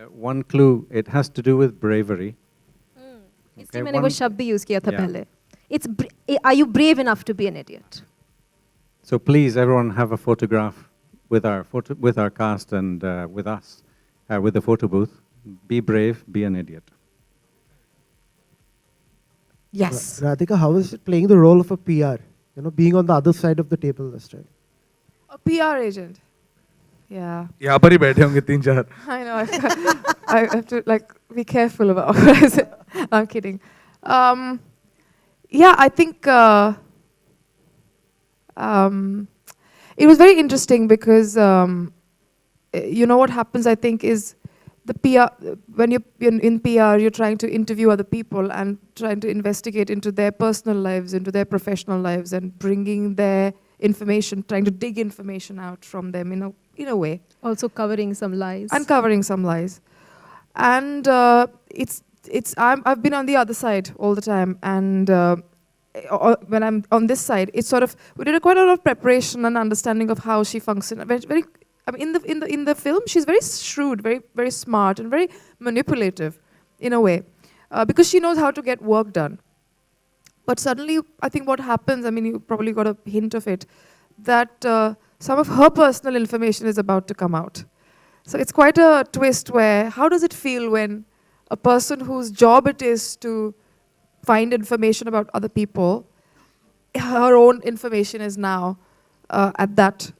One clue, it has to do with bravery. इसलिए मैंने वो शब्द use किया था पहले. Are you brave enough to be an idiot? So please, everyone, have a photograph with our cast and with us, with the photo booth. Be brave, be an idiot. Yes. Radhika, how is it playing the role of a PR? You know, being on the other side of the table this time. A PR agent. Yeah. यहाँ पर ही बैठे होंगे 3-4. I know. I have to be careful about what I say. I'm kidding. Yeah, I think it was very interesting because you know what happens, I think, is the PR, when you're in PR, you're trying to interview other people and trying to investigate into their personal lives, into their professional lives, and bringing their information, trying to dig information out from them in a way. Also covering some lies. Uncovering some lies. And I've been on the other side all the time, and when I'm on this side, it's sort of, we did quite a lot of preparation and understanding of how she functions. Very, I mean, in the film, she's very shrewd, very, very smart, and very manipulative, in a way, because she knows how to get work done. But suddenly, I think what happens, I mean, you probably got a hint of it, that some of her personal information is about to come out. So it's quite a twist where, how does it feel when a person whose job it is to find information about other people, her own information is now at that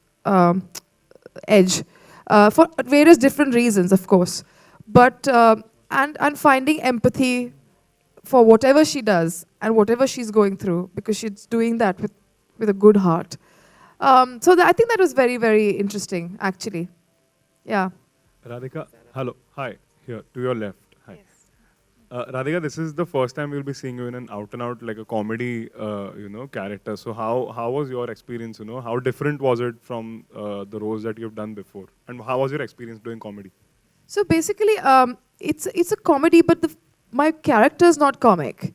edge, for various different reasons, of course. But, and finding empathy for whatever she does and whatever she's going through, because she's doing that with a good heart. So I think that was very, very interesting, actually. Yeah. Radhika, hello, hi, here, to your left. Hi. Radhika, this is the first time we'll be seeing you in an out-and-out, like a comedy, character. So how was your experience, How different was it from the roles that you've done before? And how was your experience doing comedy? So basically, it's a comedy, but my character is not comic.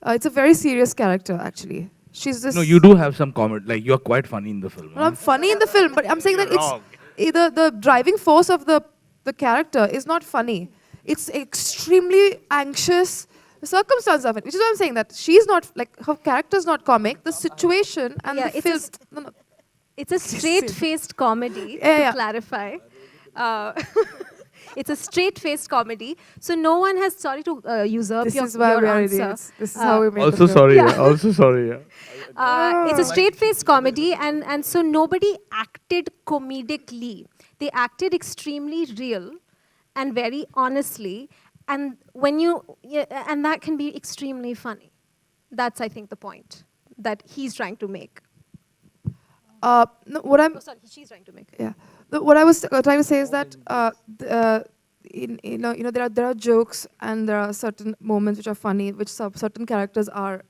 It's a very serious character, actually. She's this... No, you do have some comedy, like you're quite funny in the film. Well, I'm funny in the film, but I'm saying that the driving force of the character is not funny. It's extremely anxious. The circumstances of it, which is why I'm saying that she's not, her character's not comic. The situation and the film... It's a straight-faced comedy, to clarify. It's a straight-faced comedy, so no one has, sorry to usurp your answer. This is how we made Also the film. sorry, also sorry. It's a straight-faced comedy, and so nobody acted comedically. They acted extremely real and very honestly, and and that can be extremely funny. That's, I think, the point that he's trying to make. No, what I'm... she's trying to make. Yeah. What I was trying to say is that there are jokes and there are certain moments which are funny, which certain characters are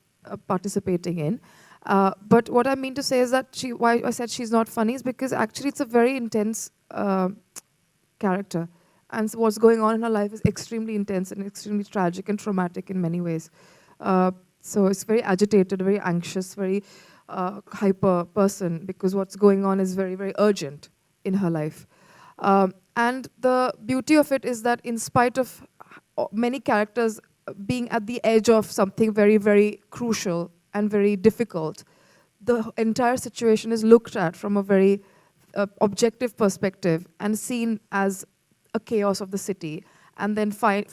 participating in. But what I mean to say is that why I said she's not funny is because actually it's a very intense character, and so what's going on in her life is extremely intense and extremely tragic and traumatic in many ways. So it's very agitated, very anxious, very hyper person, because what's going on is very, very urgent in her life. And the beauty of it is that in spite of many characters being at the edge of something very, very crucial and very difficult, the entire situation is looked at from a very objective perspective and seen as a chaos of the city, and then trying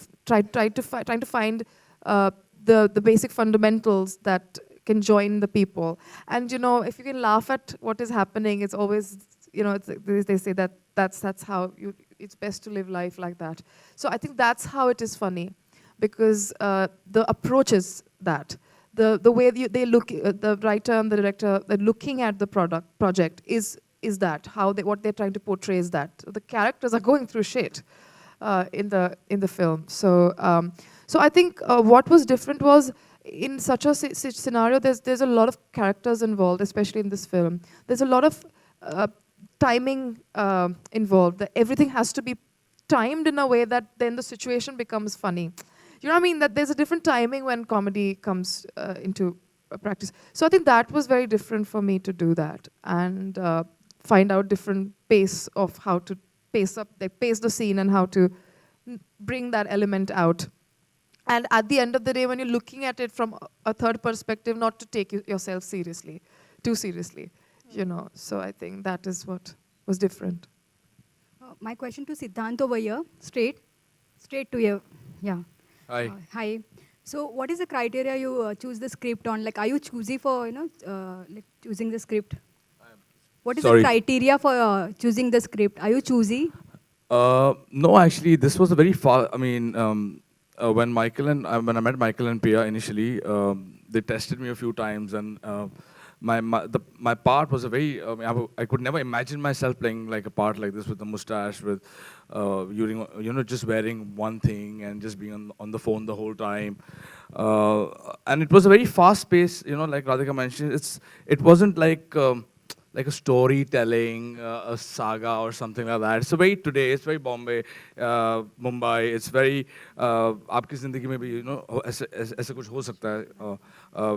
to find the basic fundamentals that can join the people. And if you can laugh at what is happening, it's always, they say that that's how it's best to live life like that. So I think that's how it is funny, because the approach is that. The way they look, the writer and the director, they're looking at the project is that, what they're trying to portray is that. The characters are going through shit in the film. So I think what was different was, in such a scenario, there's a lot of characters involved, especially in this film. There's a lot of timing involved. That everything has to be timed in a way that then the situation becomes funny. You know what I mean? That there's a different timing when comedy comes into practice. So I think that was very different for me to do that and find out different pace of how to pace the scene and how to bring that element out. And at the end of the day, when you're looking at it from a third perspective, not to take yourself seriously, too seriously, you know. So I think that is what was different. My question to Siddhant over here, straight to you. Yeah. Hi. Hi. So, what is the criteria you choose the script on? Like, are you choosy for like choosing the script? What is Sorry. the criteria for choosing the script? Are you choosy? No, actually, this was a very far. I mean, when I met Michael and Pia initially, they tested me a few times, and my part was a very. I could never imagine myself playing like a part like this with a mustache, with just wearing one thing and just being on the phone the whole time. And it was a very fast pace. Like Radhika mentioned, it wasn't like a storytelling, a saga or something like that. It's very today, it's very Mumbai, it's very, आपकी ज़िंदगी में भी, ऐसा कुछ हो सकता है,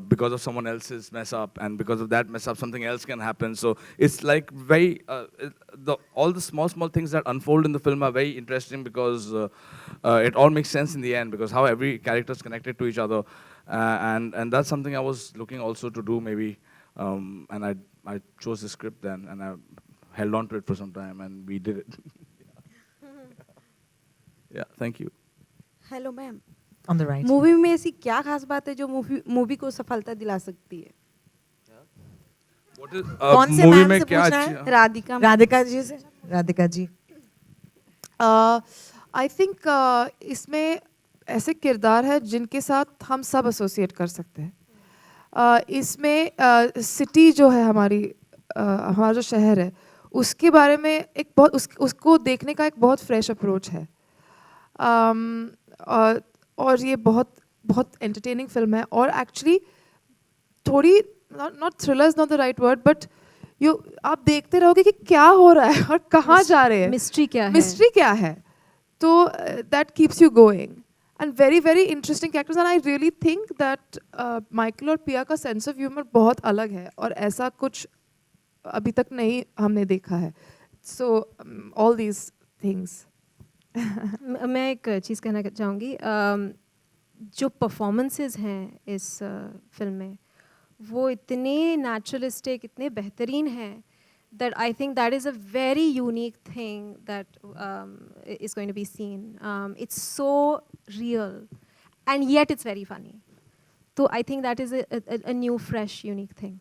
because of someone else's mess up, and because of that mess up, something else can happen. So it's like very, all the small things that unfold in the film are very interesting because it all makes sense in the end, because how every character is connected to each other. And that's something I was looking also to do maybe. And I chose the script then, and I held on to it for some time, and we did it. Yeah, thank you. Hello ma'am, On the right. Movie में ऐसी क्या खास बात है जो movie को सफलता दिला सकती है? What is, कौन से movie मैम में से क्या पूछना अच्छी- है? राधिका राधिका जी से। राधिका जी। आई थिंक इसमें ऐसे किरदार है जिनके साथ हम सब एसोसिएट कर सकते हैं। इसमें सिटी जो है हमारा जो शहर है, उसके बारे में एक बहुत उसको देखने का एक बहुत फ्रेश अप्रोच है। और ये बहुत एंटरटेनिंग फिल्म है, और एक्चुअली थोड़ी not thriller is not the right word, but आप देखते रहोगे कि क्या हो रहा है और कहाँ जा रहे हैं, मिस्ट्री क्या है, तो that keeps you going, and very very interesting characters, and I really think that Michael और पिया का सेंस ऑफ ह्यूमर बहुत अलग है, और ऐसा कुछ अभी तक नहीं हमने देखा है। So all these things. मैं एक चीज़ कहना चाहूँगी, जो परफॉर्मेंसेस हैं इस फिल्म में वो इतने नेचुरलिस्टिक, इतने बेहतरीन हैं, that I think that is a very unique thing that is going to be seen. It's so real, and yet it's very funny. So I think that is a new, fresh, unique thing.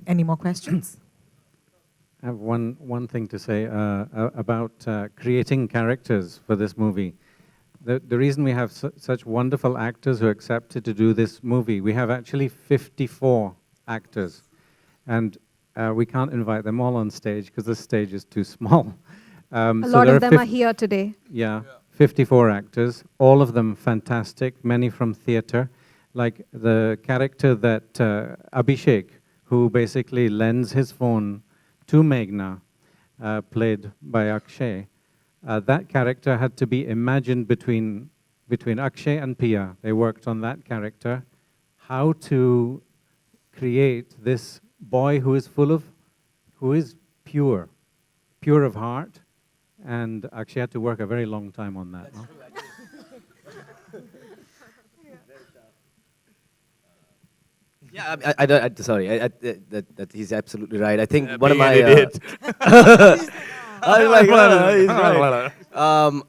Any more questions? I have one thing to say about creating characters for this movie. The reason we have such wonderful actors who accepted to do this movie, we have actually 54 actors, and we can't invite them all on stage because the stage is too small. A lot of them are here today. Yeah, 54 actors, all of them fantastic, many from theatre. Like the character that Abhishek, who basically lends his phone to Meghna, played by Akshay. That character had to be imagined between Akshay and Pia. They worked on that character. How to create this boy who is pure of heart, and Akshay had to work a very long time on that. No? Yeah, that he's absolutely right. I think one of my he's right.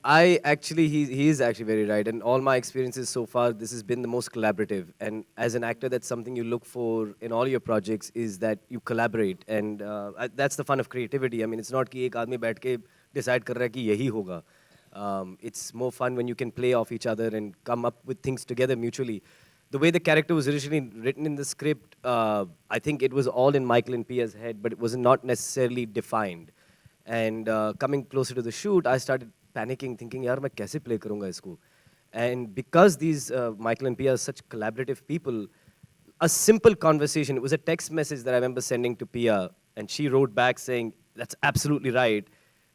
I actually, he is actually very right. And all my experiences so far, this has been the most collaborative. And as an actor, that's something you look for in all your projects, is that you collaborate. And that's the fun of creativity. I mean, it's not कि एक आदमी बैठ के decide कर रहा है कि यही होगा. It's more fun when you can play off each other and come up with things together mutually. The way the character was originally written in the script, I think it was all in Michael and Pia's head, but it was not necessarily defined. And coming closer to the shoot, I started panicking, thinking, yaar, main kaise play karunga isko? And because these Michael and Pia are such collaborative people, a simple conversation, it was a text message that I remember sending to Pia, and she wrote back saying, that's absolutely right.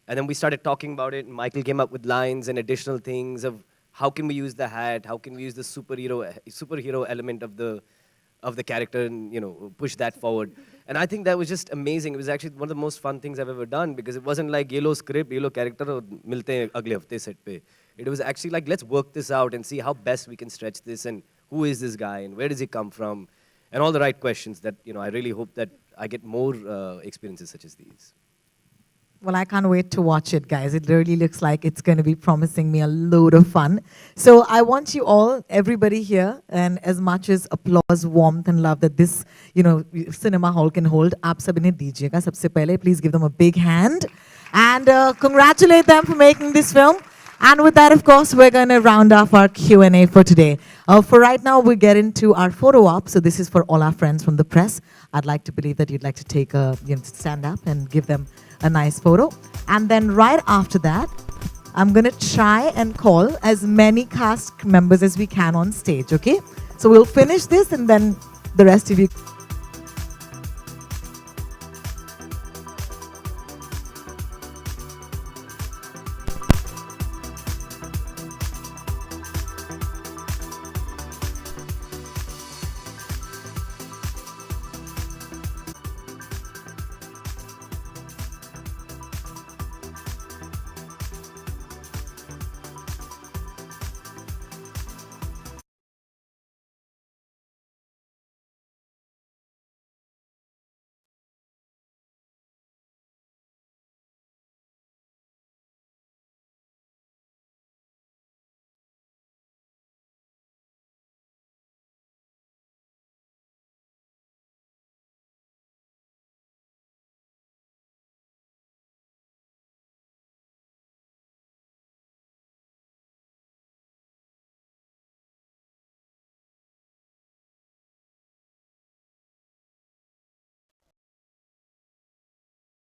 And then we started talking about it, and Michael came up with lines and additional things of how can we use the hat, how can we use the superhero element of the character, and push that forward. And I think that was just amazing. It was actually one of the most fun things I've ever done because it wasn't like yellow script, yellow character, aur milte hain agle hafte set pe. It was actually like, let's work this out and see how best we can stretch this and who is this guy and where does he come from and all the right questions that, I really hope that I get more experiences such as these. Well, I can't wait to watch it, guys. It really looks like it's going to be promising me a load of fun. So I want you all, everybody here, and as much as applause, warmth, and love that this, cinema hall can hold, aap sab inhe dijiyega. Sabse pehle, please give them a big hand and congratulate them for making this film. And with that, of course, we're going to round off our Q&A for today. For right now, we get into our photo op. So this is for all our friends from the press. I'd like to believe that you'd like to take stand up and give them a nice photo. And then right after that, I'm going to try and call as many cast members as we can on stage, okay? So we'll finish this and then the rest of you